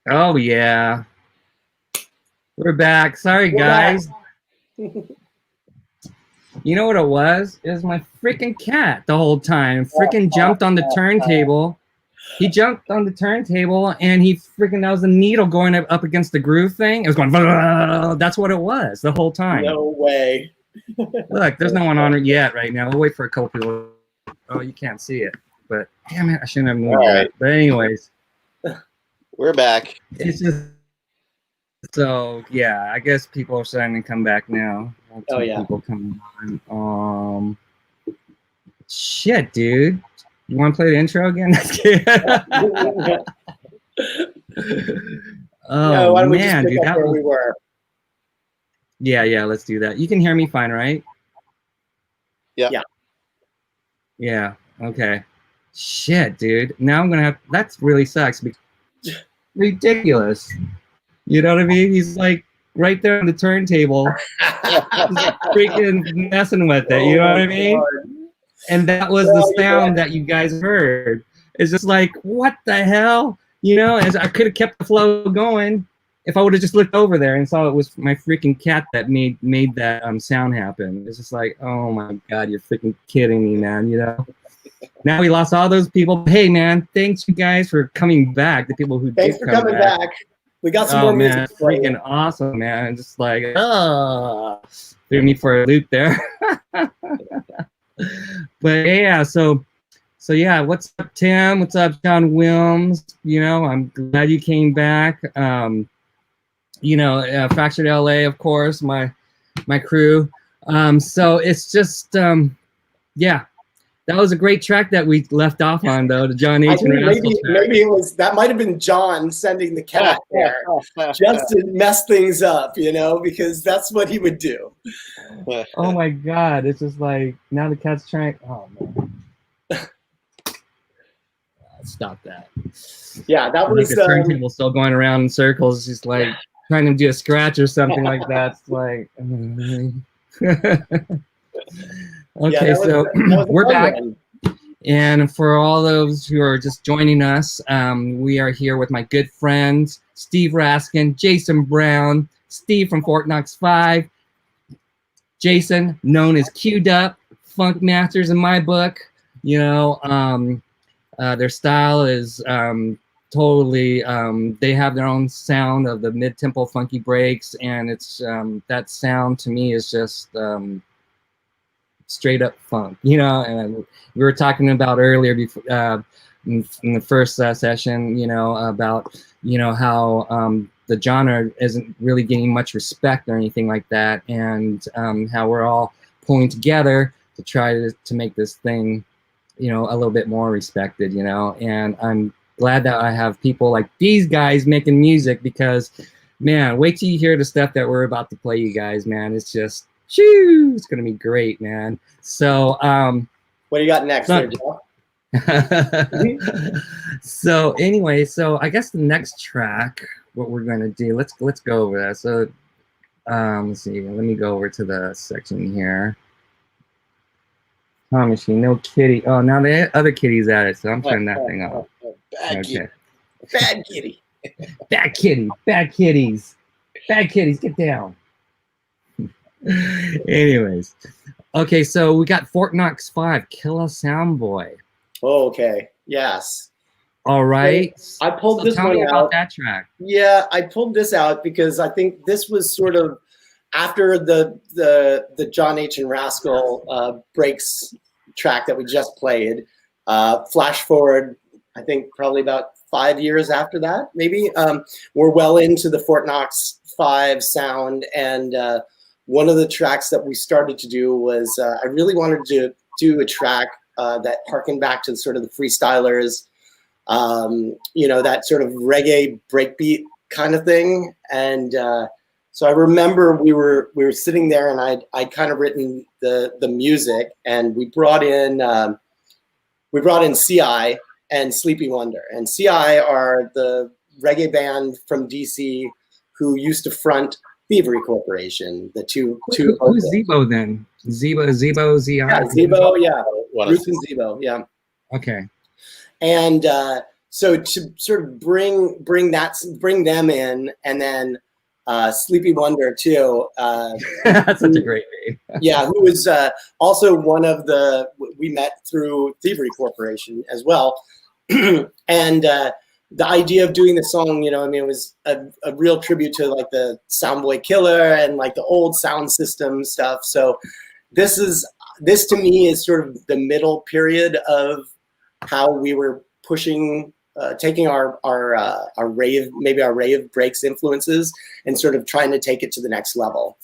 Oh yeah, we're back. Sorry guys. You know what it was? It was my freaking cat the whole time. Freaking jumped on the turntable. He jumped on the turntable and he freaking, that was a needle going up against the groove thing. It was going, that's what it was the whole time. No way. Look, there's no one on it yet right now. We'll wait for a couple people. Oh, you can't see it. But damn it, I shouldn't have moved that. But anyways. We're back. It's just, so yeah, I guess people are starting to come back now. Oh yeah. People coming on. Shit, dude. You want to play the intro again? Oh why don't we man, just pick dude, up where we were? Yeah, let's do that. You can hear me fine, right? Yeah. Yeah. Okay. Shit, dude. Now I'm gonna have. That really sucks. Ridiculous. You know what I mean? He's like right there on the turntable, freaking messing with it. You know what I mean? And that was the sound that you guys heard. It's just like, what the hell? You know, as I could have kept the flow going if I would have just looked over there and saw it was my freaking cat that made that sound happen. It's just like, oh my God, you're freaking kidding me, man. You know. Now we lost all those people. Hey, man, thanks you guys for coming back. The people who thanks did for coming back. We got some more music. Man, freaking awesome, man. Just like, threw me for a loop there. But yeah, so yeah, what's up, Tim? What's up, John Wilms? You know, I'm glad you came back. You know, Fractured LA, of course, my crew. So it's just, yeah. That was a great track that we left off on, though, the John H. and maybe it was, that might have been John sending the cat there just to mess things up, you know, because that's what he would do. Oh my God, it's just like, now the cat's trying, oh man. Stop that. Yeah, that was like the turntable still going around in circles, just like trying to do a scratch or something like that. It's like, okay, yeah, so we're back. And for all those who are just joining us, we are here with my good friends, Steve Raskin, Jason Brown, Steve from Fort Knox 5, Jason, known as Qdup, Funk Masters in my book. You know, their style is totally, they have their own sound of the mid-tempo funky breaks, and it's that sound to me is just straight up funk, you know. And we were talking about earlier before in the first session, you know, about, you know, how the genre isn't really getting much respect or anything like that, and how we're all pulling together to try to make this thing, you know, a little bit more respected, you know. And I'm glad that I have people like these guys making music, because man, wait till you hear the stuff that we're about to play, you guys, man. It's just, shoo, it's gonna be great, man. So what do you got next here, Joe? So anyway, so I guess the next track, what we're gonna do, let's go over that. So let's see, let me go over to the section here. Oh, machine, no kitty. Oh, now the other kitty's at it, so I'm turning that thing off. Bad kitty. Bad kitty. Bad kitty. Bad kitties. Bad kitties, get down. Anyways, okay, so we got Fort Knox 5, Killer Sound Boy. Oh, okay. Yes. All right. I pulled so this tell one me out. About that track. Yeah, I pulled this out because I think this was sort of after the John H. and Rascal Breaks track that we just played. Flash forward, I think probably about 5 years after that, maybe. We're well into the Fort Knox 5 sound, and one of the tracks that we started to do was I really wanted to do a track that harkened back to sort of the freestylers, you know, that sort of reggae breakbeat kind of thing. And so I remember we were sitting there, and I'd kind of written the music, and we brought in CI and Sleepy Wonder. And CI are the reggae band from DC who used to front Thievery Corporation, the two. Who's Zebo then? Zebo, Z-I? Yeah, Zebo, yeah. Bruce and Zebo, yeah. Okay. And So to sort of bring them in, and then Sleepy Wonder too. That's such a great name. Yeah, who was also one of we met through Thievery Corporation as well. And the idea of doing the song, I mean, it was a real tribute to like the Soundboy Killer and like the old sound system stuff. So this to me is sort of the middle period of how we were pushing, taking our rave breaks influences and sort of trying to take it to the next level.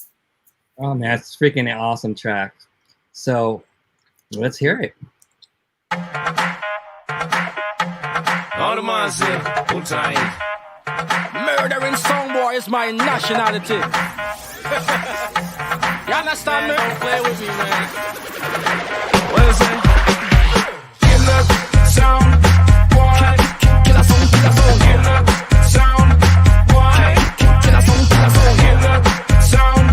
Oh man, it's freaking awesome track. So let's hear it. All the man say, murdering songboy is my nationality. You understand me? Don't play with me, man. What is it? Killer sound boy. Killer sound, killer sound. Killer sound boy. Killer sound, killer sound. Killer sound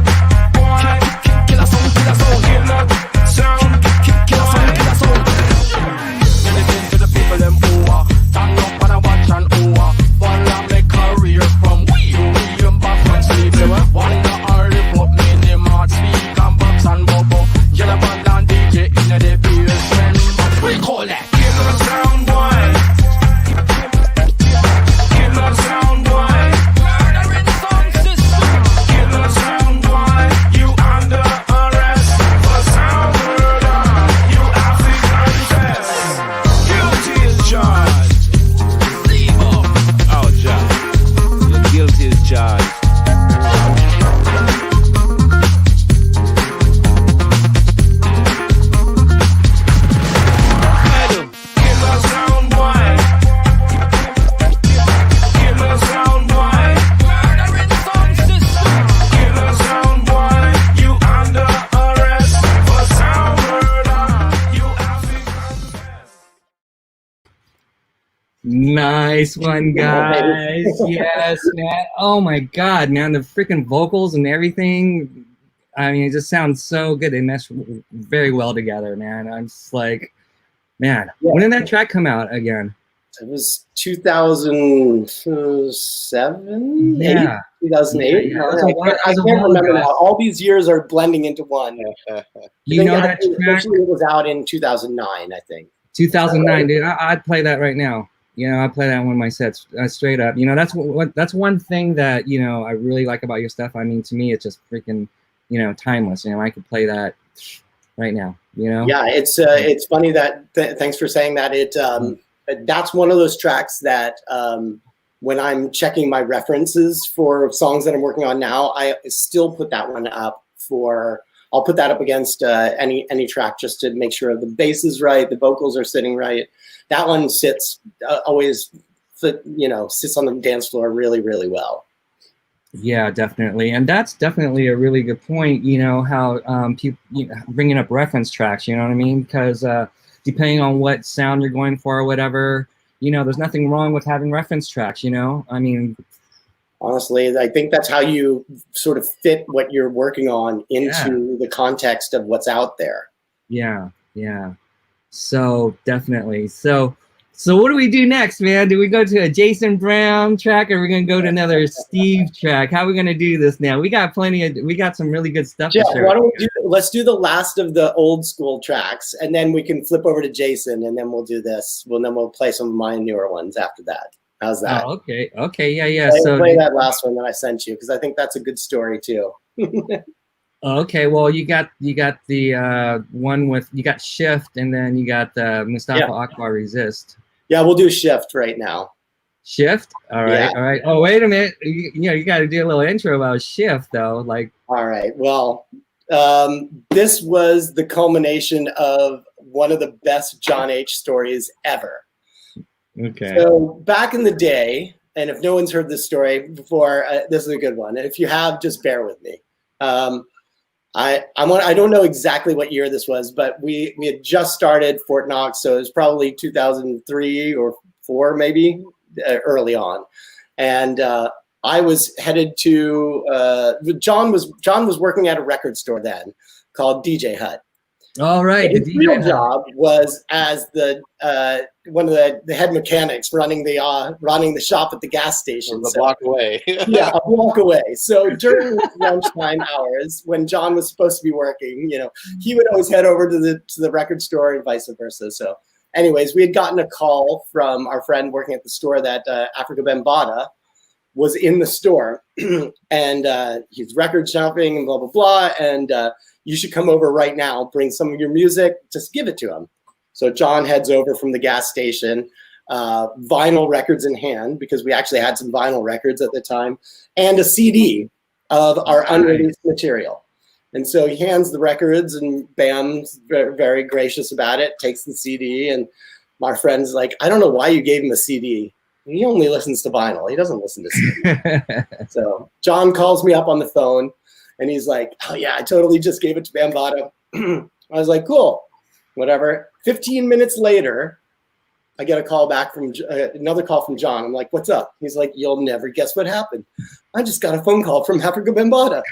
boy. Killer sound, killer sound. Killer sound, killer sound, killer sound. Anything to the people them who are turn up and I watch and over. Follow my career from we back from sleep. Wonder early put me in the mart, speak and box and bubble. Yellow band and DJ in the basement. We call that killer sound boy. Killer sound boy. Murdering sound system. Killer sound boy. You under arrest for sound murder. You have to confess. Guilty as charged. Leave up. Oh, John. You're guilty as charged. Killer sound boy. Killer sound boy. Murdering sound system. Killer sound boy. You under arrest for sound murder. You have to confess. Nice one, guys. Yes, man. Oh my God, man. The freaking vocals and everything. I mean, it just sounds so good. They mesh very well together, man. I'm just like, man, when did that track come out again? It was 2007, Yeah. 2008. Yeah, I can't remember now. All these years are blending into one. You know that track? Actually, it was out in 2009, I think. 2009, dude. I'd play that right now. I play that in one of my sets, straight up. That's one thing that I really like about your stuff. I mean, to me, it's just freaking, timeless. I could play that right now. Yeah, it's funny that. Thanks for saying that. That's one of those tracks that when I'm checking my references for songs that I'm working on now, I still put that one up for. I'll put that up against any track just to make sure the bass is right, the vocals are sitting right. That one sits always, sits on the dance floor really, really well. Yeah, definitely, and that's definitely a really good point. How people bringing up reference tracks. You know what I mean? Because depending on what sound you're going for or whatever, there's nothing wrong with having reference tracks. I mean. Honestly, I think that's how you sort of fit what you're working on into the context of what's out there. Yeah. So definitely. So what do we do next, man? Do we go to a Jason Brown track, or are we gonna go to another Steve track? How are we gonna do this now? We got some really good stuff. Yeah, to share. why don't we let's do the last of the old school tracks, and then we can flip over to Jason, and then we'll do this. Then we'll play some of my newer ones after that. How's that? Oh, okay, yeah. So play that last one that I sent you, because I think that's a good story too. Okay, well, you got the one with Shift, and then you got the Mustafa Akbar Resist. Yeah, we'll do Shift right now. Shift? All right. Oh, wait a minute. You got to do a little intro about Shift, though. All right. Well, this was the culmination of one of the best John H. stories ever. Okay. So back in the day, and if no one's heard this story before, this is a good one. And if you have, just bear with me. I don't know exactly what year this was, but we had just started Fort Knox, so it was probably 2003 or 4, maybe early on. And I was headed to John was working at a record store then called DJ Hut. All right. His real job was as the one of the head mechanics running the shop at the gas station. A block away. Yeah, a block away. So during lunchtime hours, when John was supposed to be working, he would always head over to the record store and vice versa. So, anyways, we had gotten a call from our friend working at the store that Africa Bambaataa was in the store, and he's record shopping and blah blah blah, and you should come over right now, bring some of your music, just give it to him. So John heads over from the gas station, vinyl records in hand, because we actually had some vinyl records at the time, and a CD of our unreleased material. And so he hands the records, and Bam's very, very gracious about it, takes the CD, and my friend's like, I don't know why you gave him a CD. He only listens to vinyl. He doesn't listen to CD. So John calls me up on the phone, and he's like, oh yeah, I totally just gave it to Bambaataa. I was like, cool, whatever. 15 minutes later, I get a call back from another call from John. I'm like, what's up? He's like, you'll never guess what happened. I just got a phone call from Africa Bambaataa.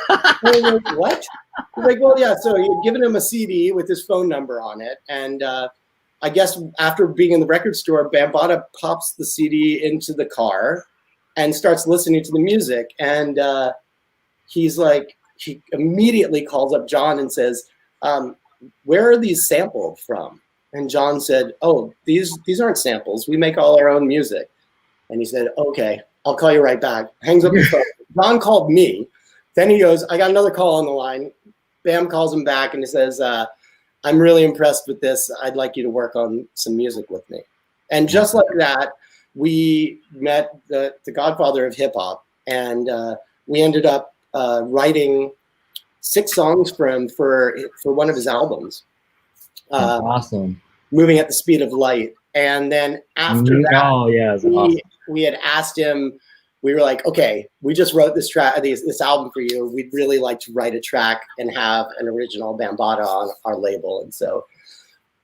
I was like, what? He's like, well, yeah. So he had given him a CD with his phone number on it. And I guess after being in the record store, Bambaataa pops the CD into the car and starts listening to the music. And he's like, he immediately calls up John and says, where are these sampled from? And John said, oh, these aren't samples. We make all our own music. And he said, okay, I'll call you right back. Hangs up the phone. John called me. Then he goes, I got another call on the line. Bam calls him back and he says, I'm really impressed with this. I'd like you to work on some music with me. And just like that, we met the godfather of hip hop. And we ended up writing 6 songs for him for one of his albums. Awesome. Moving at the Speed of Light. And then after that, we had asked him, we were like, okay, we just wrote this album for you. We'd really like to write a track and have an original Bambaataa on our label. And so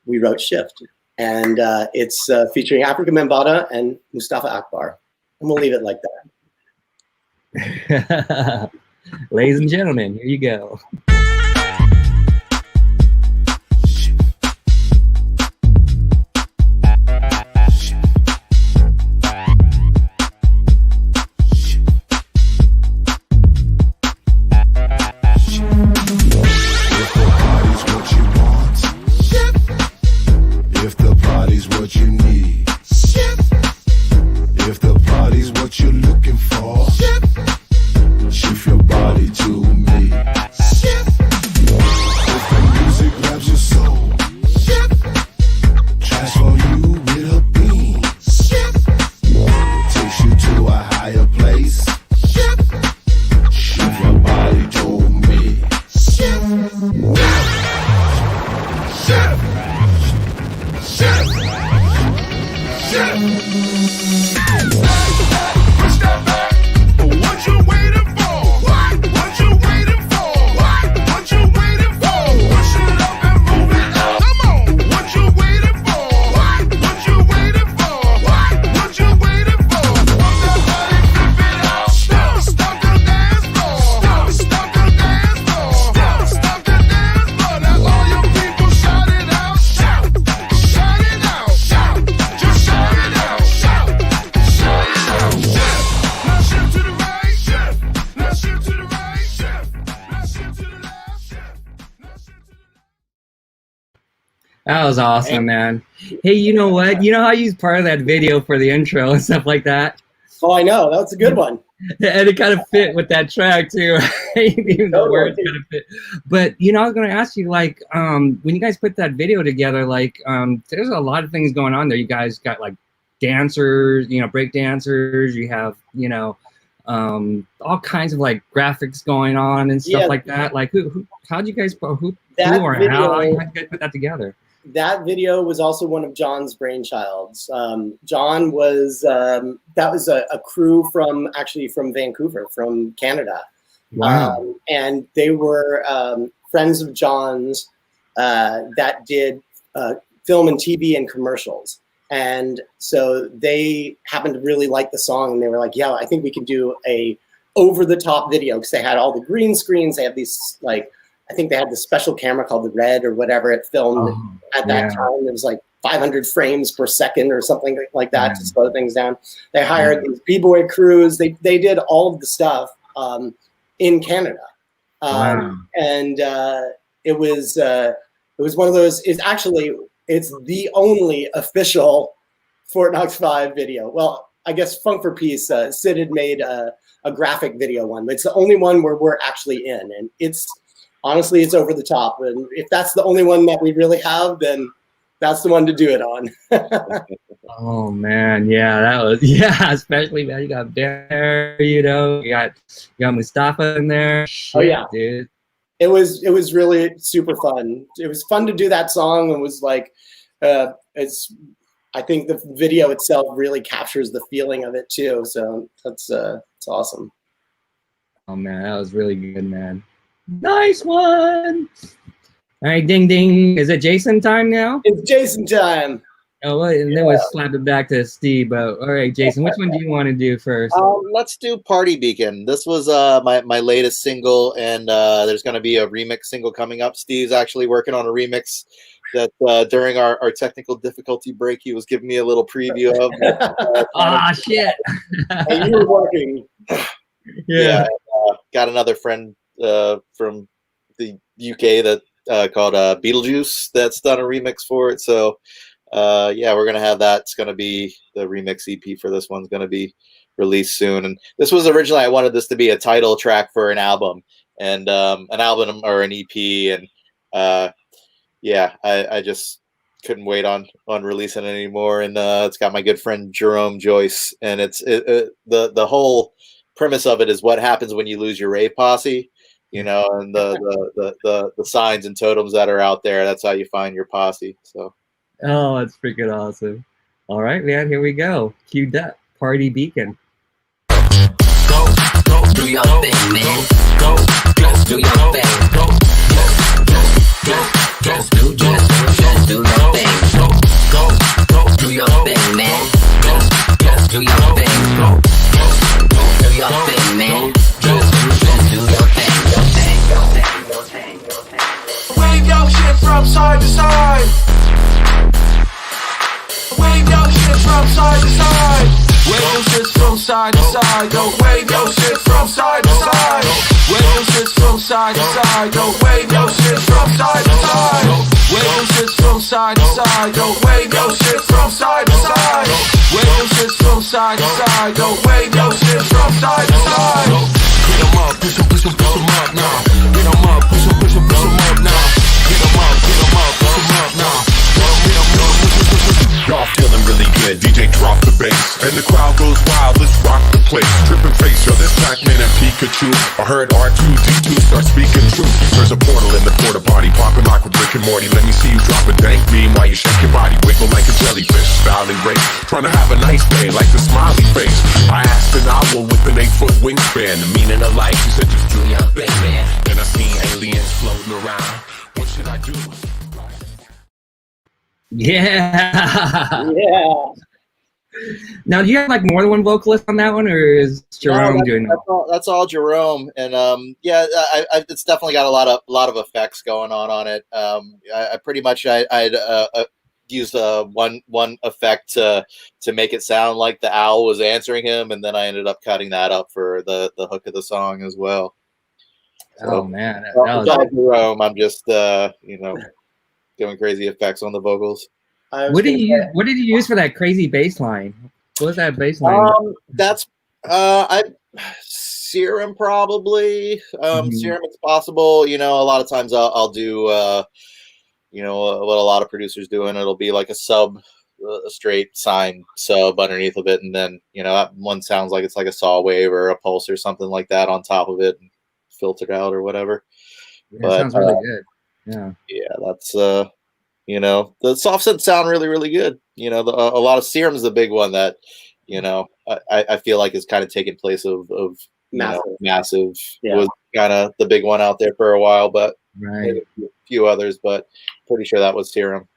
we wrote Shift. And it's featuring Africa Bambaataa and Mustafa Akbar. And we'll leave it like that. Ladies and gentlemen, here you go. That was awesome, man. Hey, you know what? You know how you used part of that video for the intro and stuff like that? Oh, I know. That was a good one. And it kind of fit with that track, too. Even the words kind of fit. But, I was going to ask you, like, when you guys put that video together, like, there's a lot of things going on there. You guys got, like, dancers, break dancers. You have, all kinds of, like, graphics going on and stuff like that. Like, how'd you guys, how did you guys put that together? That video was also one of John's brainchilds. John was, that was a crew from Vancouver, from Canada. Wow. And they were friends of John's that did film and TV and commercials. And so they happened to really like the song, and they were like, yeah, I think we can do a over-the-top video, because they had all the green screens. They have these, like, I think they had this special camera called the Red or whatever. It filmed at that time. It was like 500 frames per second or something like that to slow things down. They hired these b-boy crews. They did all of the stuff in Canada, and it was one of those. It's the only official Fort Knox 5 video. Well, I guess Funk for Peace. Sid had made a graphic video one, but it's the only one where we're actually in, and honestly, it's over the top. And if that's the only one that we really have, then that's the one to do it on. Oh man, that was especially man, you got Bear, you got Mustafa in there. Shit, dude. It was really super fun. It was fun to do that song, and was like, I think the video itself really captures the feeling of it too. So it's awesome. Oh man, that was really good, man. Nice one. All right, ding ding. Is it Jason time now? It's Jason time. Oh, well, and then we'll slap it back to Steve. But all right, Jason, which one do you want to do first? Let's do Party Beacon. This was my latest single, and there's going to be a remix single coming up. Steve's actually working on a remix that during our technical difficulty break, he was giving me a little preview of. Shit. And you were working. Got another friend from the UK that called Beetlejuice that's done a remix for it. So we're gonna have that. It's gonna be the remix EP for this one's gonna be released soon. And this was originally, I wanted this to be a title track for an album, and an album or an EP, and I just couldn't wait on releasing it anymore. And it's got my good friend Jerome Joyce, and it's the whole premise of it is what happens when you lose your rave posse, and the signs and totems that are out there. That's how you find your posse. So that's freaking awesome. All right, man, here we go. Qdup, Party Beacon. Go do your thing, man. Go do your thing. Go do your thing. Go do your thing, man. Go do your thing. Go do your thing, man. Do your thing. Wave your shit from side to side. Wave your shit from side to side. Wave your shit from side to side. Go wave your shit from side to side. Wave your shit from side to side. Go wave your shit from side to side. Wave your shit from side to side. Go wave your shit from side to side. Wave your shit from side to side. Go wave your shit from side to side. Get 'em up, push 'em up now. Get 'em up, push 'em up now. Get 'em up, push 'em up now. Y'all feeling really good, DJ drop the bass and the crowd goes wild, let's rock the place. Trippin' face, yo, this Pac-Man and Pikachu. I heard R2-D2 start speaking truth. There's a portal in the porta potty, popping lock with Rick and Morty. Let me see you drop a dank beam while you shake your body. Wiggle like a jellyfish, style and grace. Trying to have a nice day like the smiley face. I asked an owl with an 8-foot wingspan the meaning of life. She said just do your thing, man. Then I seen aliens floating around. What should I do? Yeah. Yeah. Now, do you have like more than one vocalist on that one, or is Jerome doing that? That's all Jerome, and it's definitely got a lot of effects going on it. I pretty much I'd used one effect to make it sound like the owl was answering him, and then I ended up cutting that up for the hook of the song as well. Oh man, that was Jerome. I'm just doing crazy effects on the vocals. What did you use for that crazy bass line? What was that bass line? That's Serum probably. Serum it's possible. A lot of times I'll do what a lot of producers do, and it'll be like a straight sine sub underneath of it, and then that one sounds like it's like a saw wave or a pulse or something like that on top of it, and filtered out or whatever. Yeah, but sounds really good. Yeah, that's the soft synths sound really, really good. A lot of Serum's the big one that I feel like is kind of taking place of Massive. Yeah. Was kind of the big one out there for a while, but a few others, but pretty sure that was Serum.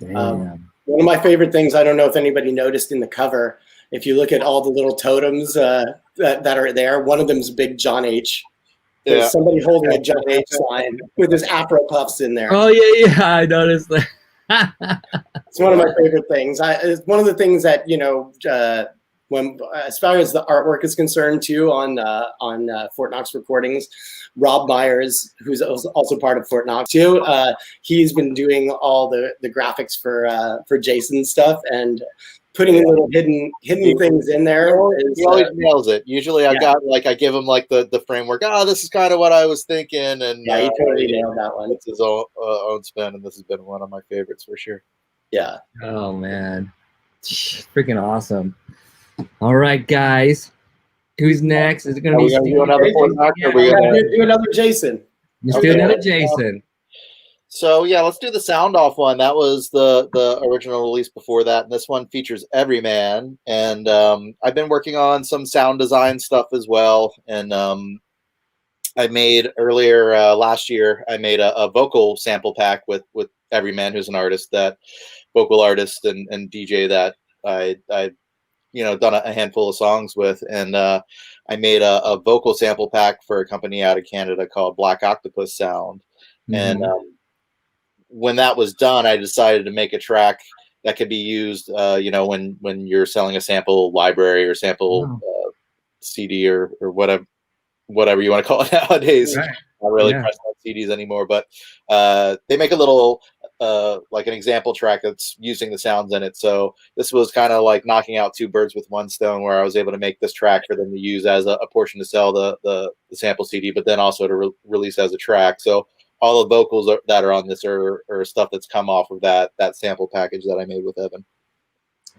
One of my favorite things, I don't know if anybody noticed in the cover, if you look at all the little totems that are there, one of them is big John H. There's Yeah. somebody holding a John H sign with his Afro puffs in there. Oh yeah, I noticed that. It's one of my favorite things. It's one of the things that, you know, when as far as the artwork is concerned too, on Fort Knox Recordings, Rob Myers, who's also part of Fort Knox too, he's been doing all the graphics for Jason's stuff and putting little hidden things in there. He always nails it. Usually I give him like the framework. Oh, this is kind of what I was thinking. And yeah, he totally nailed that one. It's his own spin, and this has been one of my favorites for sure. Yeah. Oh man, freaking awesome! All right, guys, who's next? Is it going to be? Are we gonna do another Fort Knox, or are we gonna do another Jason? Let's do another Jason. So yeah, let's do the sound off one. That was the original release before that, and this one features Everyman. And I've been working on some sound design stuff as well. And I made earlier last year, I made a vocal sample pack with Everyman, who's an artist, that vocal artist and DJ that I done a handful of songs with. And I made a vocal sample pack for a company out of Canada called Black Octopus Sound. Mm-hmm. And when that was done, I decided to make a track that could be used, when you're selling a sample library or sample CD or whatever you want to call it nowadays. Right. Not really press on CDs anymore, but they make a little like an example track that's using the sounds in it. So this was kind of like knocking out two birds with one stone, where I was able to make this track for them to use as a portion to sell the sample CD, but then also to release as a track. So all the vocals that are on this are stuff that's come off of that sample package that I made with Evan.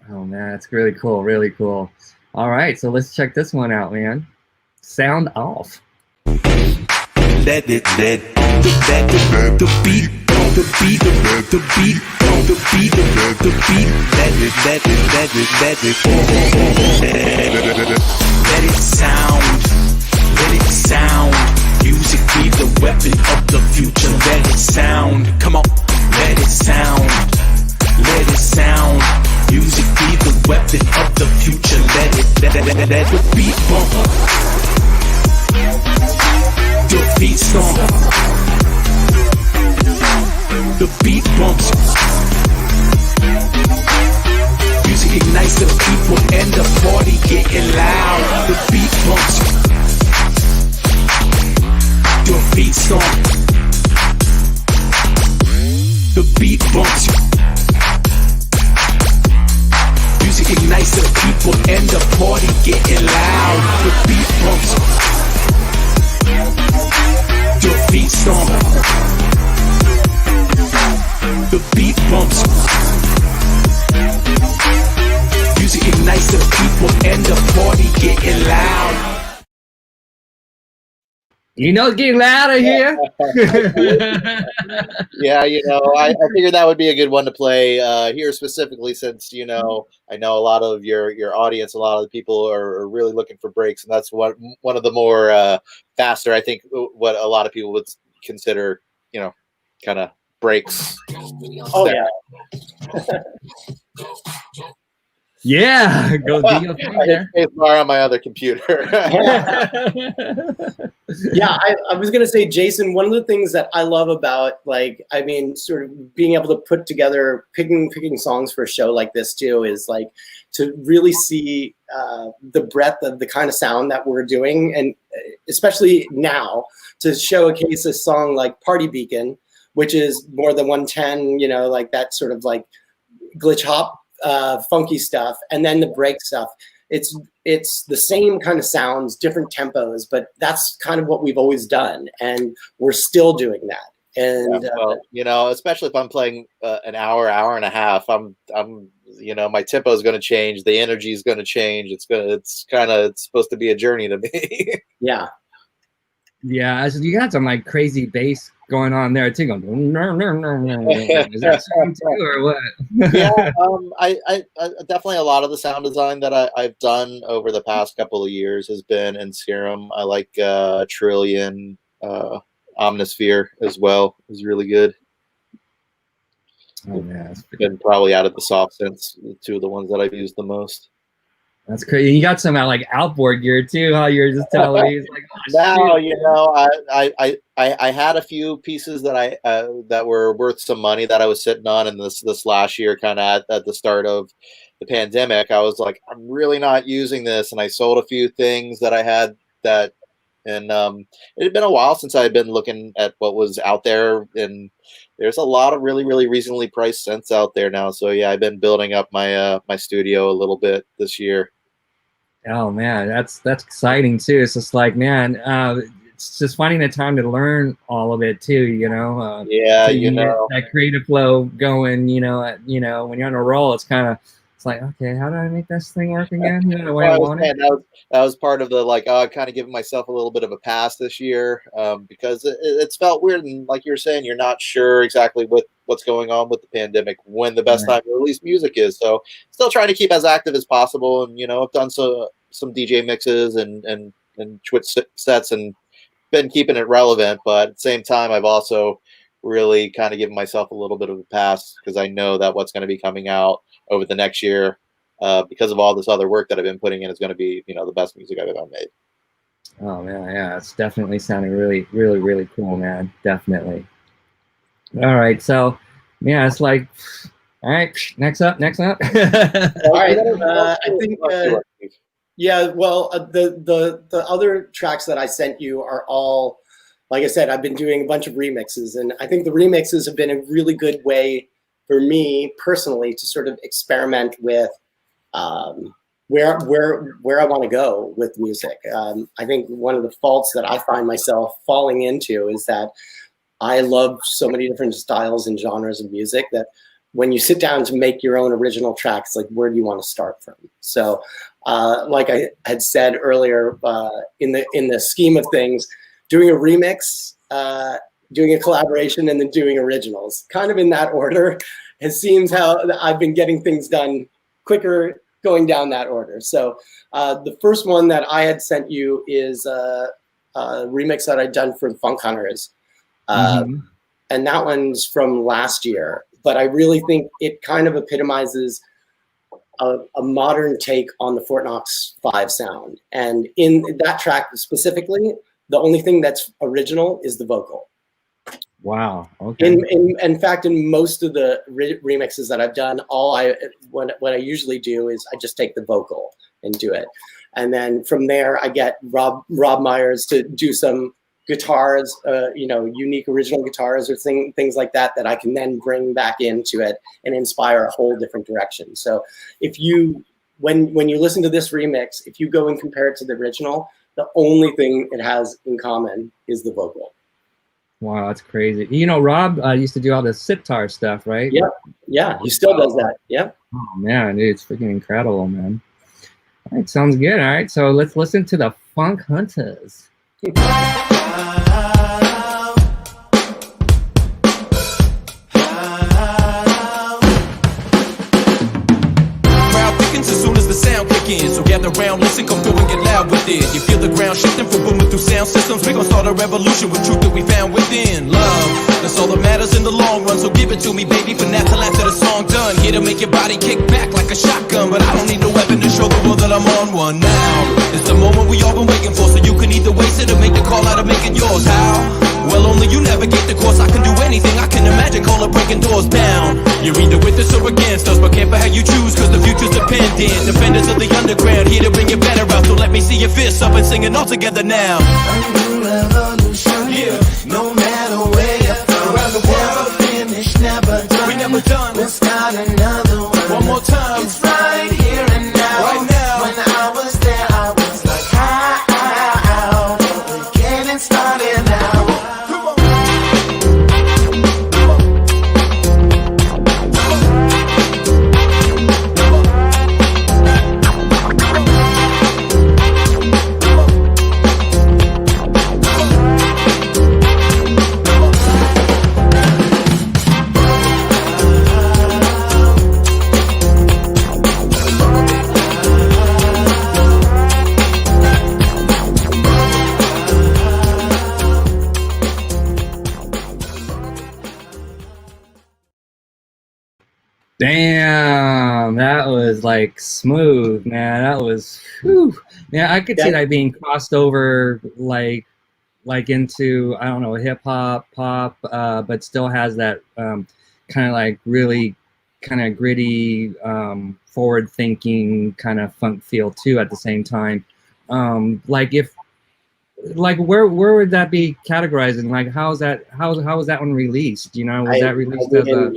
Oh man, that's really cool, really cool. All right, so let's check this one out, man. Sound off. The beat, the beat, let it sound. Music be the weapon of the future. Let it sound. Come on, let it sound. Let it sound. Music be the weapon of the future. Let the beat bump. The beat stomp. The beat bumps. Music ignites the people and the party getting loud. The beat bumps. The beat stomp. The beat bumps. Music ignites the people and the party getting loud. The beat bumps. The beat stomp. The beat bumps. Music ignites the people and the party getting loud. You know it's getting louder here. Yeah, I figured that would be a good one to play here specifically, since I know a lot of your audience, a lot of the people are really looking for breaks, and that's one of the more faster, I think, what a lot of people would consider, kind of breaks. Oh yeah. Yeah, go do your thing there. Space bar on my other computer. Yeah, I was gonna say, Jason, one of the things that I love about, sort of being able to put together, picking songs for a show like this too, is like to really see the breadth of the kind of sound that we're doing, and especially now to showcase a song like Party Beacon, which is more than 110, like that sort of like glitch hop, funky stuff, and then the break stuff. It's the same kind of sounds, different tempos, but that's kind of what we've always done, and we're still doing that. And especially if I'm playing an hour and a half, I'm my tempo is going to change, the energy is going to change. It's supposed to be a journey to me. Yeah. Yeah, so you got some like crazy bass going on there too. Going, is that song too, or what? Yeah, I definitely, a lot of the sound design that I've done over the past couple of years has been in Serum. I like Trillion, Omnisphere as well is really good. Oh yeah, been probably out of the soft sense, two of the ones that I've used the most. That's crazy. You got some like outboard gear too, huh? You're just telling me. It's like, oh, Now, shoot. you know, I had a few pieces that that were worth some money that I was sitting on in this last year, kind of at the start of the pandemic. I was like, I'm really not using this, and I sold a few things that I had that, and it had been a while since I had been looking at what was out there, and there's a lot of really, really reasonably priced synths out there now. So yeah, I've been building up my my studio a little bit this year. Oh man, that's exciting too. It's just like, man, it's just finding the time to learn all of it too. You know, Yeah, so you get know. that creative flow going. You know, when you're on a roll, it's like, okay, how do I make this thing work again? You know, the way I want it. That was part of the like, kind of giving myself a little bit of a pass this year, because it's felt weird, and like you were saying, you're not sure exactly what's going on with the pandemic, when the best time to release music is. So still trying to keep as active as possible, and you know, I've done some DJ mixes and Twitch sets and been keeping it relevant, but at the same time, I've also really kind of given myself a little bit of a pass, because I know that what's going to be coming out over the next year, because of all this other work that I've been putting in, is going to be, you know, the best music I've ever made. Oh man, yeah, it's definitely sounding really, really, really cool, man. Definitely. All right, so yeah, it's like, all right, next up. All right, I think. Yeah, well, the other tracks that I sent you are all, like I said, I've been doing a bunch of remixes, and I think the remixes have been a really good way for me personally to sort of experiment with where I want to go with music. I think one of the faults that I find myself falling into is that I love so many different styles and genres of music that when you sit down to make your own original tracks, like, where do you want to start from? So, like I had said earlier, in the scheme of things, doing a remix, doing a collaboration, and then doing originals, kind of in that order, it seems how I've been getting things done quicker going down that order. So the first one that I had sent you is a remix that I'd done for Funk Hunters. And that one's from last year. But I really think it kind of epitomizes a modern take on the Fort Knox 5 sound. And in that track specifically, the only thing that's original is the vocal. Wow. Okay. In fact, in most of the remixes that I've done, what I usually do is I just take the vocal and do it. And then from there, I get Rob Myers to do some guitars, unique original guitars or things like that I can then bring back into it and inspire a whole different direction. So if you, when you listen to this remix, if you go and compare it to the original, the only thing it has in common is the vocal. Wow, that's crazy. You know, Rob used to do all the sitar stuff, right? Yep. Yeah, he still does that. Yep. Oh man, dude, it's freaking incredible, man. All right, sounds good. All right, so let's listen to the Funk Hunters. So gather round, listen, come through and get loud with it. You feel the ground shifting from booming through sound systems. We gon' start a revolution with truth that we found within. Love, that's all that matters in the long run. So give it to me, baby, but not till after the song done. Here to make your body kick back like a shotgun, but I don't need no weapon to show the world that I'm on one. Now, it's the moment we all been waiting for, so you can either waste it or make the call out of making yours. How? Well, only you navigate the course. I can do anything I can imagine, call it breaking doors down. You're either with us or against us, but careful how you choose, cause the future's dependent. Defenders of the underground, here to bring you better out. So let me see your fists up and sing it all together now. A new revolution, yeah. No matter where you're from, around the world, never finished, never done. We never done. We'll start another one more time. It's right here and now. Right now. When I was there, I was like, how? We're getting started now. Damn, that was like smooth, man. That was, whew. Yeah, I could see that being crossed over like into, I don't know, hip hop, pop, but still has that kind of like really kind of gritty, forward thinking kind of funk feel too at the same time. Like if like where would that be categorized, and like how was that one released? You know, was that released as a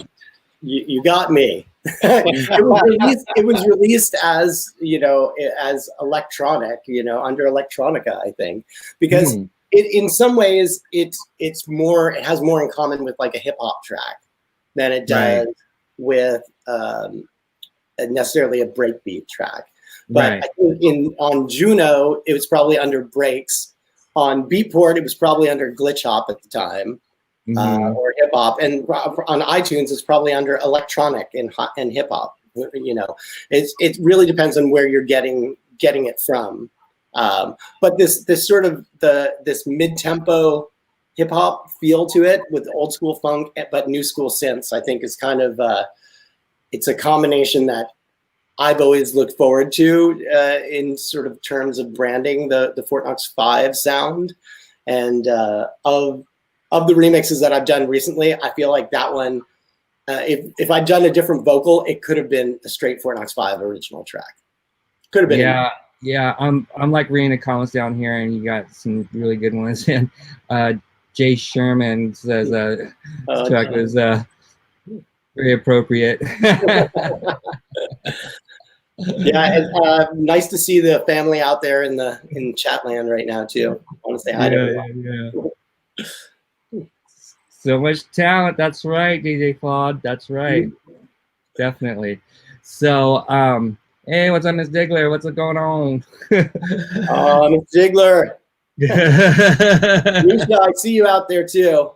you got me. It was released as, you know, as electronic, you know, under electronica, I think, because it, in some ways it has more in common with like a hip hop track than it does with necessarily a breakbeat track. But I think on Juno it was probably under breaks. On Beatport it was probably under glitch hop at the time. Or hip hop, and on iTunes it's probably under electronic and hip hop. You know, it really depends on where you're getting it from. But this sort of this mid tempo hip hop feel to it with old school funk but new school synths, I think is kind of it's a combination that I've always looked forward to in sort of terms of branding the Fort Knox 5 sound, and of the remixes that I've done recently, I feel like that one, if I'd done a different vocal, it could have been a straight Fort Knox 5 original track. Could have been. Yeah. I'm like reading the comments down here, and you got some really good ones. And Jay Sherman says this track was very appropriate. Yeah, it's nice to see the family out there in Chatland right now too. I want to say hi to everyone. So much talent. That's right, DJ Claude. That's right. Definitely. So, hey, what's up, Miss Diggler? What's going on? Miss Diggler. Lucia, I see you out there too.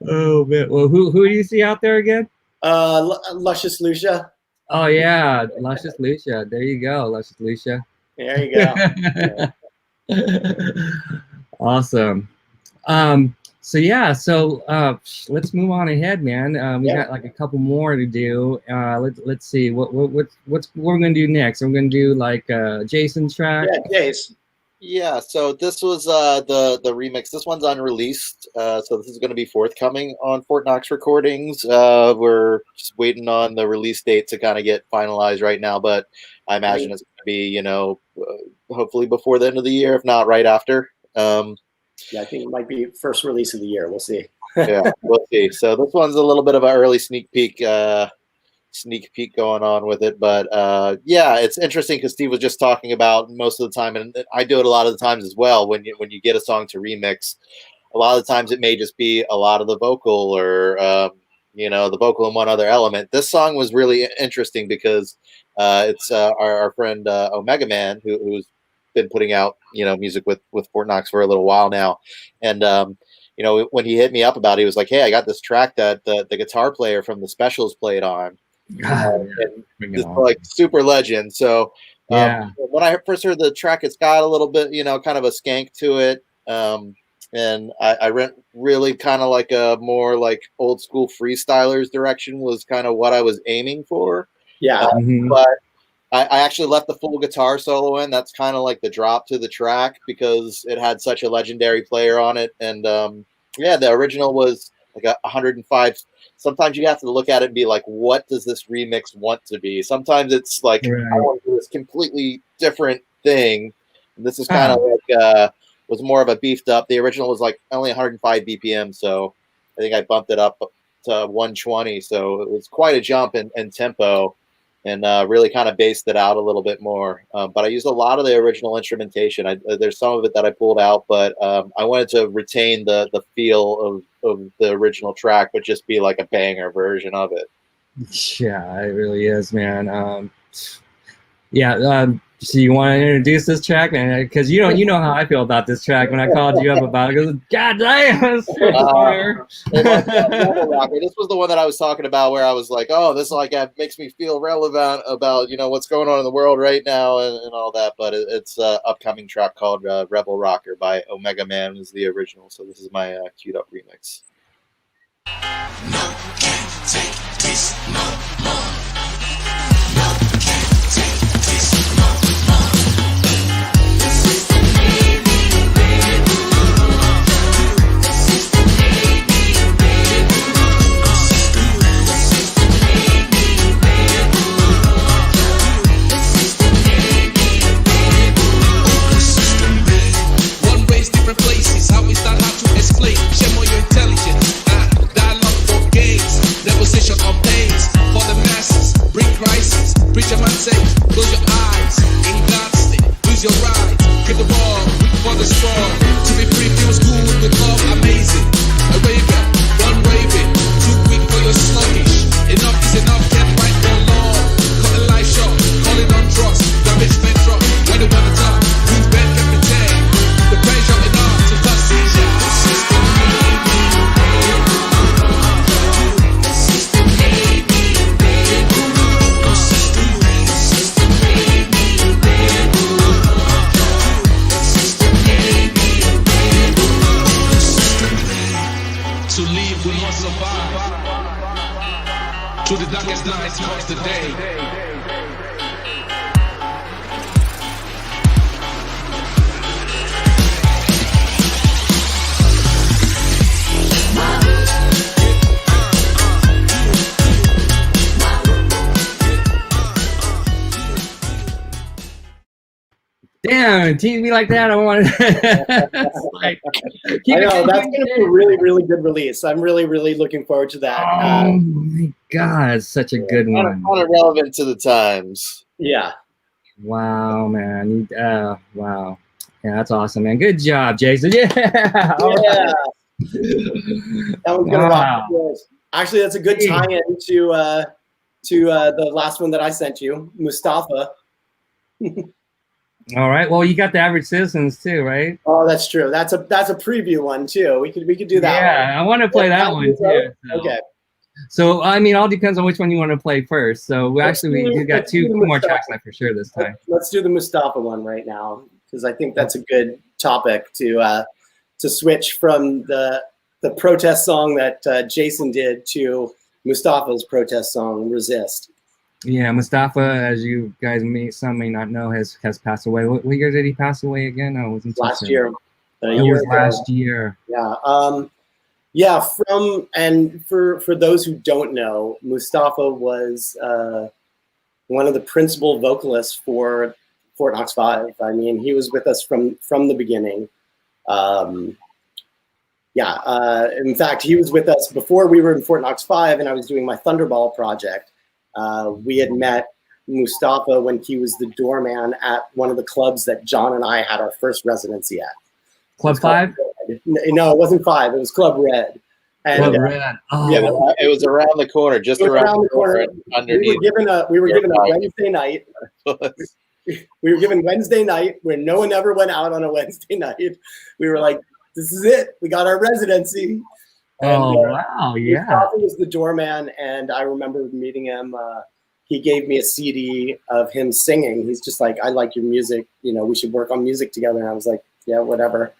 Oh man. Well, who do you see out there again? Luscious Lucia. Oh yeah, Luscious Lucia. There you go, Luscious Lucia. There you go. Awesome. So yeah, let's move on ahead, man. We got like a couple more to do. Let's see what we're gonna do next. We're gonna do like Jason's track. Yeah, Jace. Yeah, so this was the remix. This one's unreleased, so this is going to be forthcoming on Fort Knox Recordings. We're just waiting on the release date to kind of get finalized right now, but I imagine it's going to be, you know, hopefully before the end of the year, if not right after. Yeah, I think it might be first release of the year. We'll see. Yeah, we'll see. So this one's a little bit of an early sneak peek going on with it, but yeah, it's interesting because Steve was just talking about most of the time, and I do it a lot of the times as well. When you get a song to remix, a lot of the times it may just be a lot of the vocal or you know, the vocal and one other element. This song was really interesting because it's our friend Omega Man who's been putting out, you know, music with Fort Knox for a little while now, and you know, when he hit me up about it, he was like, "Hey, I got this track that the guitar player from the Specials played on." And just like super legend. So when I first heard the track, it's got a little bit, you know, kind of a skank to it, and I went really kind of like a more like old school freestylers direction was kind of what I was aiming for. But I actually left the full guitar solo in. That's kind of like the drop to the track because it had such a legendary player on it. And yeah, the original was like 105. Sometimes you have to look at it and be like, what does this remix want to be? Sometimes it's like, I want to do this completely different thing. And this is kind of like, was more of a beefed up. The original was like only 105 BPM. So I think I bumped it up to 120. So it was quite a jump in tempo. And really kind of based it out a little bit more. But I used a lot of the original instrumentation. There's some of it that I pulled out, but I wanted to retain the feel of the original track, but just be like a banger version of it. Yeah, it really is, man. So you want to introduce this track, man? Because you know how I feel about this track. When I called you up about it, I goes, God damn, it's fire. This was the one that I was talking about, where I was like, oh, this like makes me feel relevant about, you know, what's going on in the world right now and all that. But it's an upcoming track called Rebel Rocker by Omega Man is the original. So this is my Qdup remix. No, can't take this, no. Composition of pains for the masses. Bring crisis. Preacher man say, close your eyes. In God's state, lose your right. Get the ball, weak for the strong. To be free feels good with love, amazing. A raven, one raven. Too weak for your sluggish. Enough is enough, can't fight no long. Cut the life short, calling on drugs. Damage men truck, when they wanna talk. Who's been can pretend. The pressure enough to touch these to live, we must survive. To the darkest nights comes the day. Damn, tease me like that. I want to. Like, I know that's going to be a really, really good release. I'm really, really looking forward to that. Oh my God, such a good one. Kind of relevant to the times. Yeah. Wow, man. Wow. Yeah, that's awesome, man. Good job, Jason. Yeah. All right. That one's gonna rock the doors. Actually, that's a good tie-in to the last one that I sent you, Mustafa. All right. Well, you got the Average Citizens too, right? Oh, that's true. That's a preview one too. We could do that. Yeah, I want to play that one too. So. Okay. So I mean, all depends on which one you want to play first. So we got two more tracks left for sure this time. Let's do the Mustafa one right now because I think that's a good topic to switch from the protest song that Jason did to Mustafa's protest song "Resist." Yeah, Mustafa, as you guys some may not know, has passed away. What year did he pass away again? No, it wasn't last year. It was last year. Yeah. Yeah. For those who don't know, Mustafa was one of the principal vocalists for Fort Knox 5. I mean, he was with us from the beginning. In fact, he was with us before we were in Fort Knox 5, and I was doing my Thunderball project. We had met Mustafa when he was the doorman at one of the clubs that John and I had our first residency at. Club 5? No, it wasn't 5. It was Club Red. And, Club Red. Oh. Yeah, it was around the corner, just around the corner. Underneath. We were given a Wednesday night. We were given Wednesday night when no one ever went out on a Wednesday night. We were like, this is it. We got our residency. And, wow, yeah. Mustafa was the doorman, and I remember meeting him. He gave me a CD of him singing. He's just like, I like your music. You know, we should work on music together. And I was like, yeah, whatever.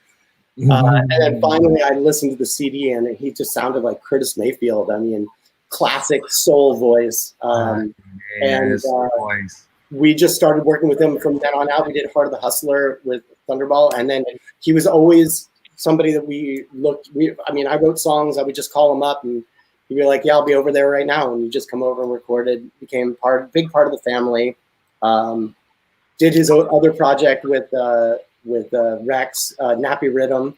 And then finally I listened to the CD, and he just sounded like Curtis Mayfield. I mean, classic soul voice. We just started working with him from then on out. We did Heart of the Hustler with Thunderball, and then he was always somebody that I wrote songs. I would just call him up, and he'd be like, "Yeah, I'll be over there right now," and you just come over and recorded. Became big part of the family. Did his other project with Rex, Nappy Rhythm.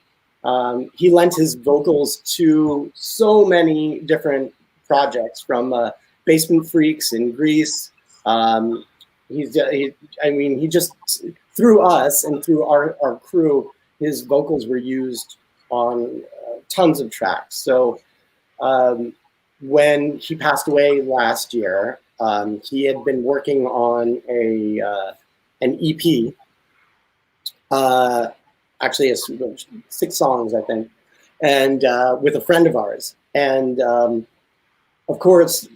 He lent his vocals to so many different projects, from Basement Freaks in Greece. He just, through us and through our crew, his vocals were used on tons of tracks. So when he passed away last year, he had been working on an EP, actually 6 songs, I think, and with a friend of ours. And of course,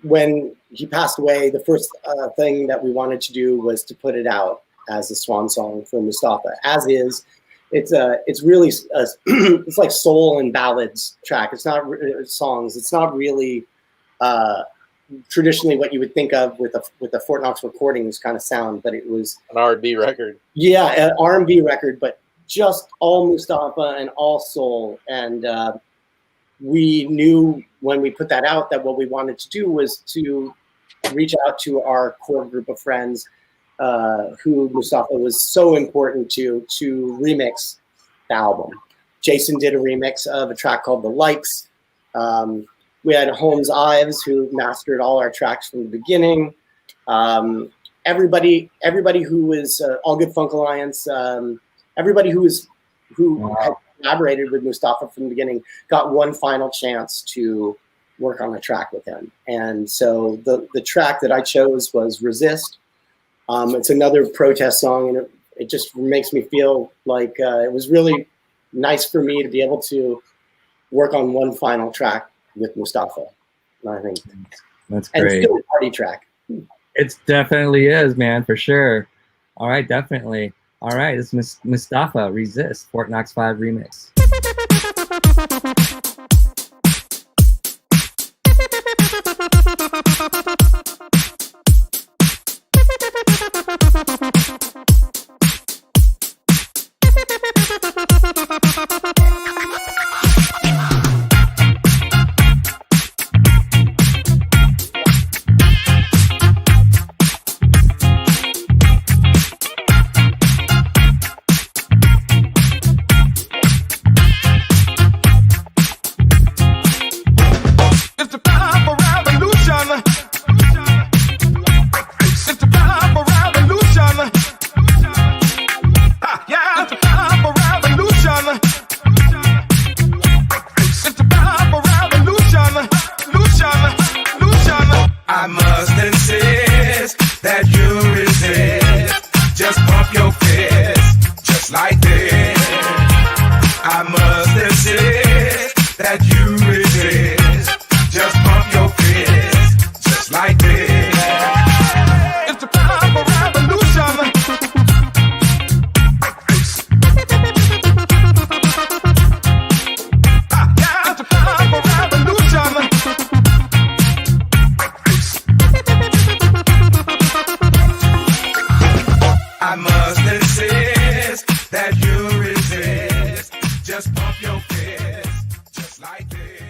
when he passed away, the first thing that we wanted to do was to put it out as a swan song for Mustafa. As is, it's really it's like soul and ballads track. It's not songs. It's not really traditionally what you would think of with a Fort Knox Recordings kind of sound, but it was an R&B record. Yeah, an R&B record, but just all Mustafa and all soul. And we knew when we put that out that what we wanted to do was to reach out to our core group of friends who Mustafa was so important to remix the album. Jason did a remix of a track called The Likes. We had Holmes Ives, who mastered all our tracks from the beginning. Everybody who was All Good Funk Alliance, everybody who had collaborated with Mustafa from the beginning got one final chance to work on a track with him. And so the track that I chose was Resist. It's another protest song, and it just makes me feel like it was really nice for me to be able to work on one final track with Mustafa. And I think That's and great. it's still a party track. It definitely is, man, for sure. All right, definitely. All right, this is Mustafa, Resist, Fort Knox 5 remix. It's the time for revolution. It's the time for revolution. Yeah, it's the time for revolution. It's the time for revolution. Lucian. I must insist that you resist. Just pump your fist, just like this. I must insist that you resist. Just pump your fist, just like this. It's the time for revolution. Yeah, it's the time for revolution. I must insist that you resist. Just pump your fist, just like this.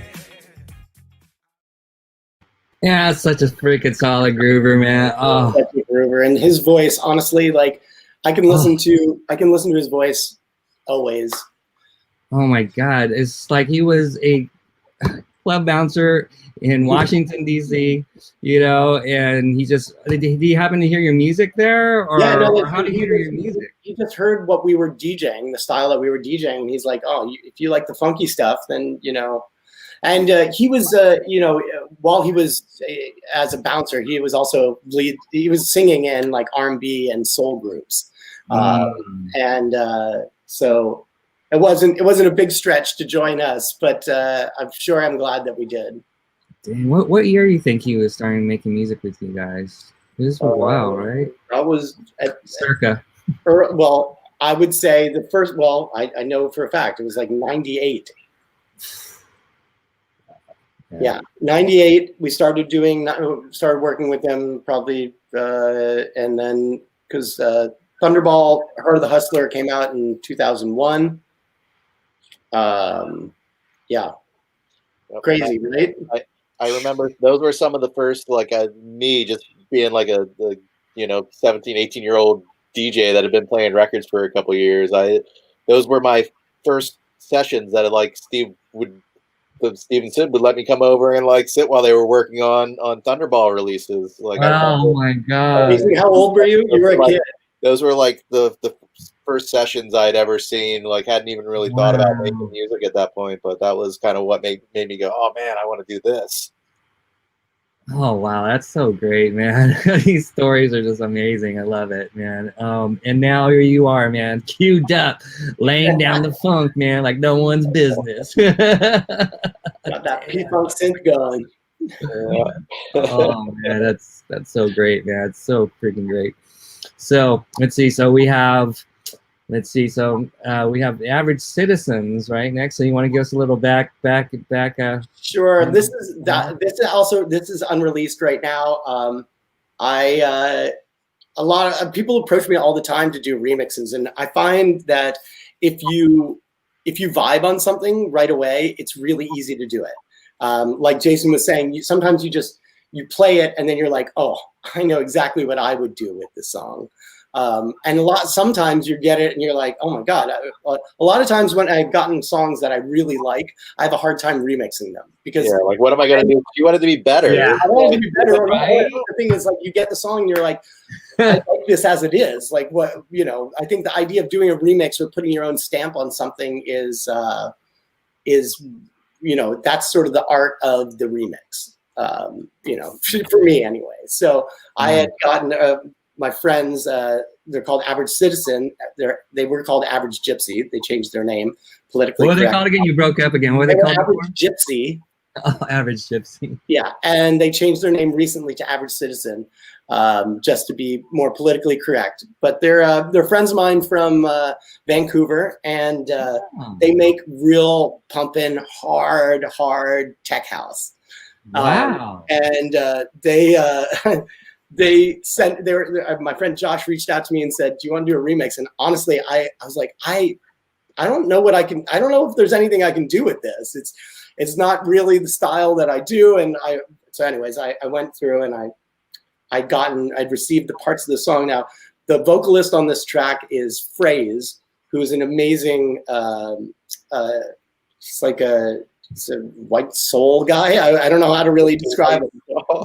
Yeah, it's such a freaking solid groover, man. Oh, Such a groover. And his voice, honestly, like I can listen to his voice always. oh my God. It's like he was a club bouncer in Washington, D.C., you know, and did he happen to hear your music there? Or, Yeah, no, or how did he hear your music? He just heard what we were DJing, the style that we were DJing, and he's like, "Oh, if you like the funky stuff, then you know." And he was, while he was as a bouncer, he was also he was singing in like R&B and soul groups, and so it wasn't a big stretch to join us, but I'm glad that we did. Dang, what year do you think he was starting making music with you guys? This was a while, right? I was Circa. well, I would say the first. Well, I know for a fact it was like 98. Yeah, 98. We started working with them probably, and then because Thunderball, Heart of the Hustler came out in 2001. Yeah, crazy, right? I remember those were some of the first, like me just being like a 17, 18-year-old DJ that had been playing records for a couple years. Those were my first sessions that like Steven Sid would let me come over and like sit while they were working on Thunderball releases. Like, oh my God. How old were you? You were a kid. Those were like the first sessions I'd ever seen. Like, hadn't even really thought about making music at that point, but that was kind of what made me go, oh man, I want to do this. Oh wow, that's so great, man. These stories are just amazing. I love it, man. And now here you are, man, Qdup, laying down the funk, man, like no one's business. Got that P-Funk synth going. Oh man, that's so great, man. It's so freaking great. So let's see. So we have we have the Average Citizens right next. So you want to give us a little back? Sure. This is unreleased right now. A lot of people approach me all the time to do remixes, and I find that if you vibe on something right away, it's really easy to do it. Like Jason was saying, sometimes you play it and then you're like, oh, I know exactly what I would do with this song. And sometimes you get it and you're like, oh my God. A lot of times when I've gotten songs that I really like, I have a hard time remixing them because like, what am I going to do? You want it to be better. Yeah. I want it to be better. Right. The thing is, like, you get the song and you're like, I like this as it is. Like, what, I think the idea of doing a remix or putting your own stamp on something is that's sort of the art of the remix. For me anyway. So I had gotten my friends, they're called Average Citizen. They were called Average Gypsy. They changed their name politically. What are they called again? You broke up again. What are they called? Average Gypsy. Oh, Average Gypsy. Yeah, and they changed their name recently to Average Citizen, just to be more politically correct. But they're friends of mine from Vancouver, and they make real pumping, hard tech house. Wow. And they they sent my friend Josh reached out to me and said, do you want to do a remix? And honestly, I was like, I don't know I don't know if there's anything I can do with this. It's not really the style that I do. And so anyways, I went through and I'd received the parts of the song. Now, the vocalist on this track is Phrase, who's an amazing, he's a white soul guy. I don't know how to really describe it.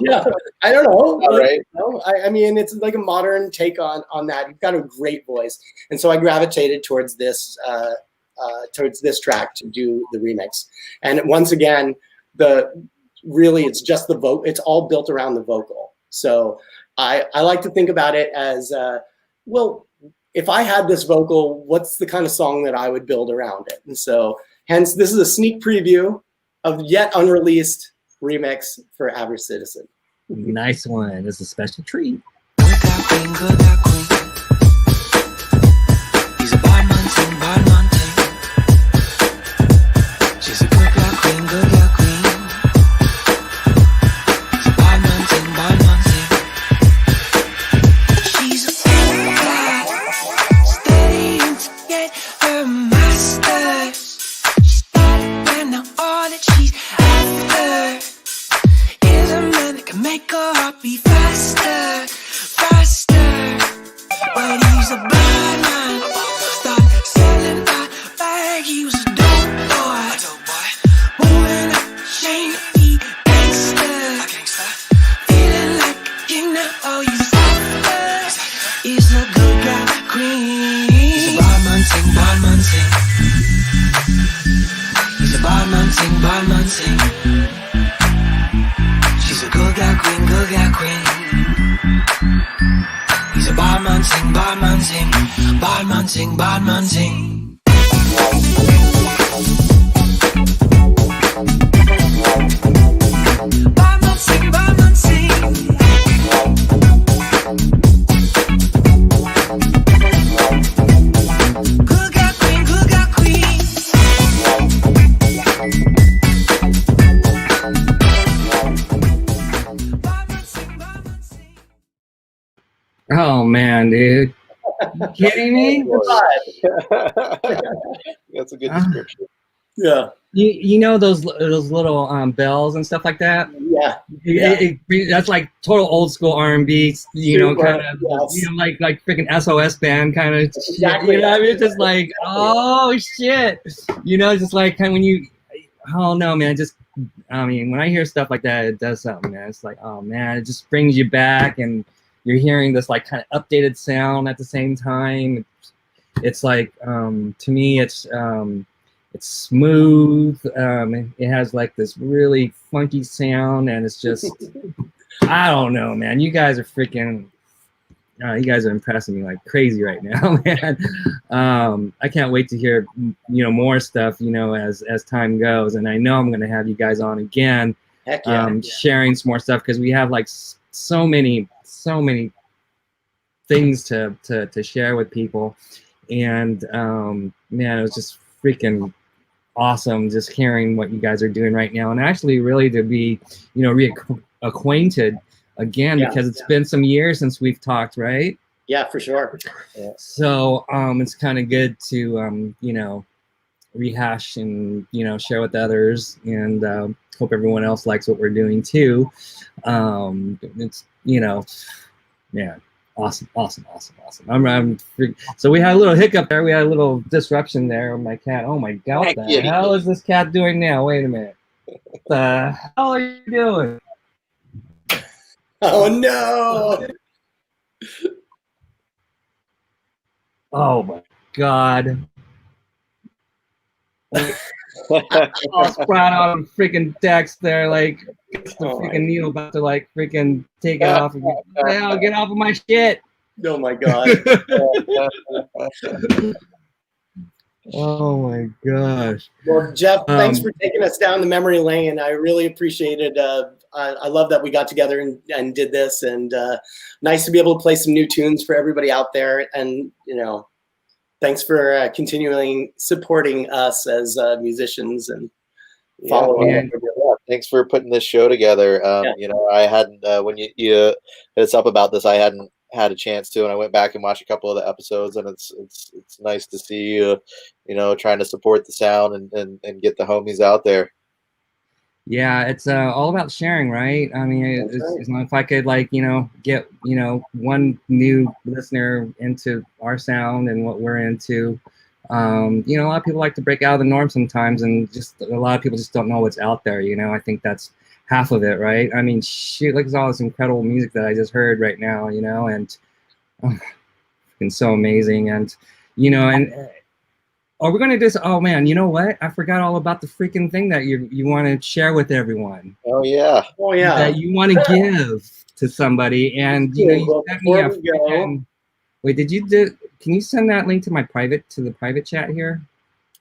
Yeah, I don't know. All right. I mean, it's like a modern take on that. He's got a great voice. And so I gravitated towards this track to do the remix. And once again, it's just the vocal. It's all built around the vocal. So I like to think about it as, well, if I had this vocal, what's the kind of song that I would build around it? And so hence, this is a sneak preview of yet unreleased remix for Average Citizen. Nice one. It's a special treat. Good God queen, good God queen. He's a bad man ting, bad man ting. She's a good God queen, good God queen. He's a bad man ting, bad man ting. She's a good God, studying to get her master's. She started right now, all that she's after is a man that can make her heart beat faster, faster. But he's a bad man. Started selling out like he was a dope boy. Moving up, shady gangster. Feeling like a king now. Oh, he's after. He's a good guy, queen. He's a bad man ting, bad man ting. He's a bad man ting, bad man ting. She's a good guy queen, good guy queen. He's a bad man ting, bad man ting. Bad man ting, bad man ting. Bad man ting, bad man ting. Good guy queen, good guy queen. Oh man, dude. You kidding me? That's a good description. Yeah. You know those little bells and stuff like that? Yeah. That's like total old school R&B, Super, kind of, yes. like freaking SOS band kind of Exactly. shit. It's just like, oh shit. Just like kind of when you, oh no, man, when I hear stuff like that, it does something, man. It's like, oh man, it just brings you back and you're hearing this like kind of updated sound at the same time. It's like, to me, it's smooth. It has like this really funky sound, and it's just, I don't know, man. You guys are freaking, you guys are impressing me like crazy right now, man. I can't wait to hear, more stuff, as time goes, and I know I'm gonna have you guys on again, Heck yeah. sharing some more stuff because we have like so many things to share with people, and man, it was just freaking awesome just hearing what you guys are doing right now, and actually really to be reacquainted again, because it's been some years since we've talked, right? Yeah, for sure. Yeah. So it's kind of good to rehash and share with others, and hope everyone else likes what we're doing too. It's man, Awesome. So we had a little hiccup there. We had a little disruption there with my cat. Oh my God, what the hell is this cat doing now? Wait a minute. What the hell are you doing? Oh no! Oh my God. All sprout on freaking decks there, like it's the freaking needle about to like freaking take it off. Hell, get off of my shit. Oh my God. Oh my gosh. Well, Jeff, thanks for taking us down the memory lane. I really appreciate it. I love that we got together and did this, and nice to be able to play some new tunes for everybody out there. And, you know, thanks for continuing supporting us as musicians and following. Thanks for putting this show together. You know, I hadn't, when you hit us up about this, I hadn't had a chance to, and I went back and watched a couple of the episodes, and it's nice to see you, you know, trying to support the sound and get the homies out there. Yeah, it's all about sharing, right? I mean, if I could, like, you know, get, you know, one new listener into our sound and what we're into, you know, a lot of people like to break out of the norm sometimes, and just a lot of people just don't know what's out there. You know, I think that's half of it, right? I mean, shoot, look at all this incredible music that I just heard right now, you know, and it's so amazing. And, you know, and are we going to just, oh man, you know what? I forgot all about the freaking thing that you want to share with everyone. Oh yeah. That you want to give to somebody. And, you know, you sent me a freaking, wait, can you send that link to the private chat here?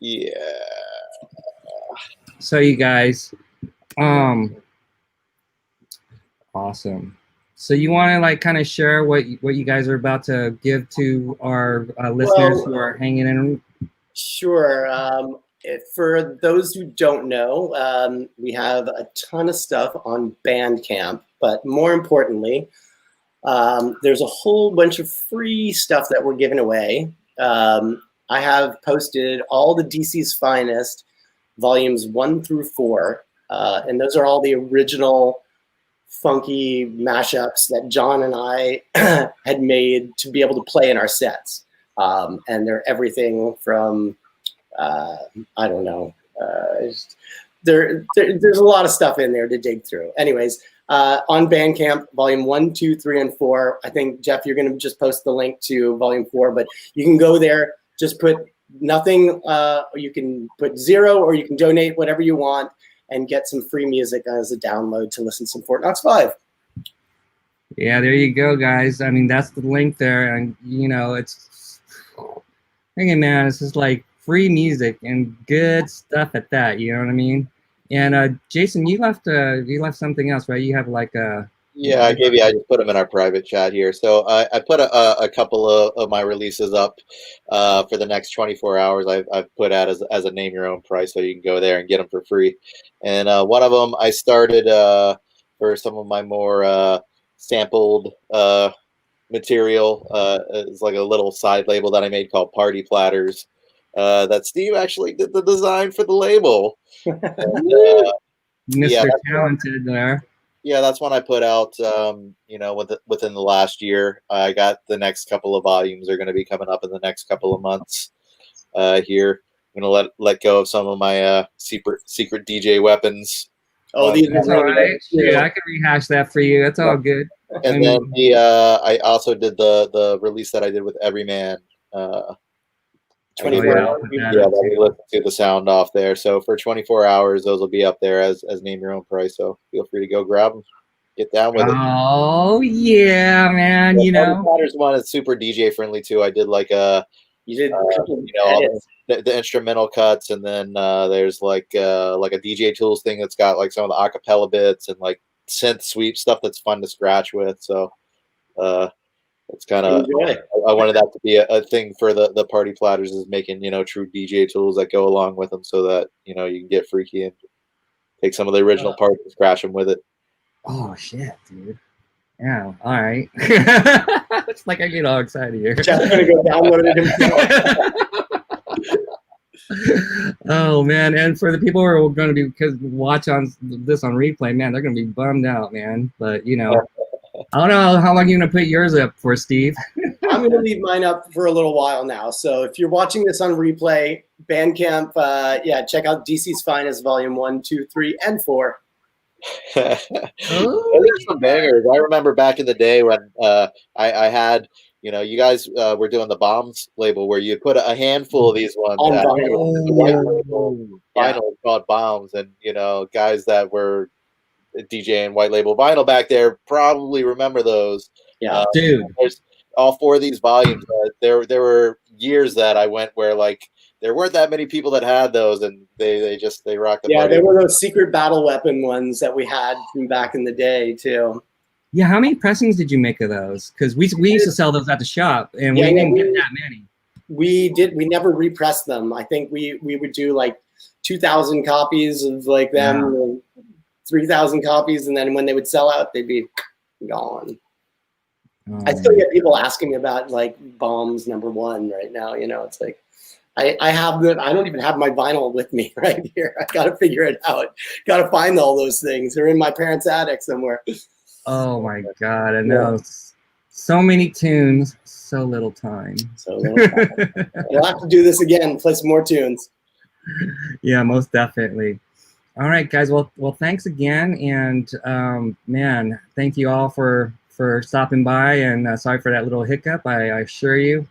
Yeah. So you guys, awesome. So you want to like kind of share what you guys are about to give to our listeners who are hanging in? Sure. For those who don't know, we have a ton of stuff on Bandcamp, but more importantly, there's a whole bunch of free stuff that we're giving away. I have posted all the DC's Finest volumes 1 through 4, and those are all the original funky mashups that John and I had made to be able to play in our sets. And they're everything from, I don't know, there's a lot of stuff in there to dig through. Anyways, on Bandcamp, volume 1, 2, 3, and 4. I think, Jeff, you're going to just post the link to volume 4, but you can go there, just put nothing, you can put 0, or you can donate whatever you want and get some free music as a download to listen to some Fort Knox 5. Yeah, there you go, guys. I mean, that's the link there, and you know, it's thinking, man, it's just like free music and good stuff at that. You know what I mean? And Jason, you left something else, right? You have like a I just put them in our private chat here. So I put a couple of my releases up for the next 24 hours. I've put out as a name your own price, so you can go there and get them for free. And one of them I started for some of my more sampled material. It's like a little side label that I made called Party Platters. That Steve actually did the design for the label. And, Mr. Talented there. Yeah, that's one I put out, you know, within the last year. I got the next couple of volumes are going to be coming up in the next couple of months here. I'm going to let go of some of my secret DJ weapons. Oh, that's all right. Yeah, I can rehash that for you. That's all good. And then I also did the release that I did with Everyman. 24 hours. Yeah, we listen to the sound off there. So for 24 hours, those will be up there as name your own price. So feel free to go grab them, get down with it. Oh yeah, man. You know, Platters one is super DJ friendly too. I did like a, you know, all the instrumental cuts, and then there's like a DJ Tools thing that's got like some of the acapella bits and like synth sweep stuff that's fun to scratch with. So it's kind of, I wanted that to be a thing for the Party Platters, is making, you know, true DJ tools that go along with them, so that, you know, you can get freaky and take some of the original parts and scratch them with it. Oh shit, dude. Yeah, all right. It's like I get all excited here. Jeff's gonna go download it himself. Oh man, and for the people who are going to be watch on this on replay, man, they're going to be bummed out, man. But you know, don't know how long you're gonna put yours up for, Steve. I'm going to leave mine up for a little while now. So if you're watching this on replay, Bandcamp, yeah, check out DC's Finest Volume 1, 2, 3, and 4. There's some bangers. I remember back in the day when I had, you guys were doing the Bombs label where you put a handful of these ones. On That, vinyl. the white label Yeah. vinyl called Bombs, and guys that were DJing white label vinyl back there probably remember those. Yeah. Dude. There's all 4 of these volumes. There were years that I went where like there weren't that many people that had those, and they rocked the Yeah, party. they were those secret battle weapon ones that we had from back in the day too. Yeah, how many pressings did you make of those? Because we used to sell those at the shop, and we didn't get that many. We never repressed them. I think we would do like 2,000 copies of like them, 3,000 copies, and then when they would sell out, they'd be gone. I still get people asking me about like Bombs #1 right now. It's like I have them. I don't even have my vinyl with me right here. I got to figure it out. Got to find all those things. They're in my parents' attic somewhere. Oh my God, I know. So many tunes, so little time. So we'll have to do this again. Play some more tunes. Yeah, most definitely. All right, guys. Well, thanks again, and man, thank you all for stopping by, and sorry for that little hiccup. I assure you,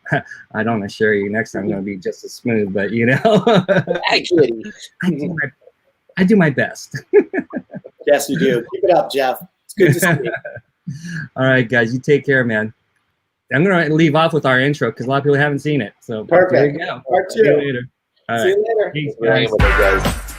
I don't assure you, next time I'm going to be just as smooth, but Actually, I do my best. Yes, you do. Keep it up, Jeff. It's good to see you. All right, guys, you take care, man. I'm going to leave off with our intro because a lot of people haven't seen it. So Perfect. there you go. Part 2. See you later. All See right. you later. Thanks, guys. Guys.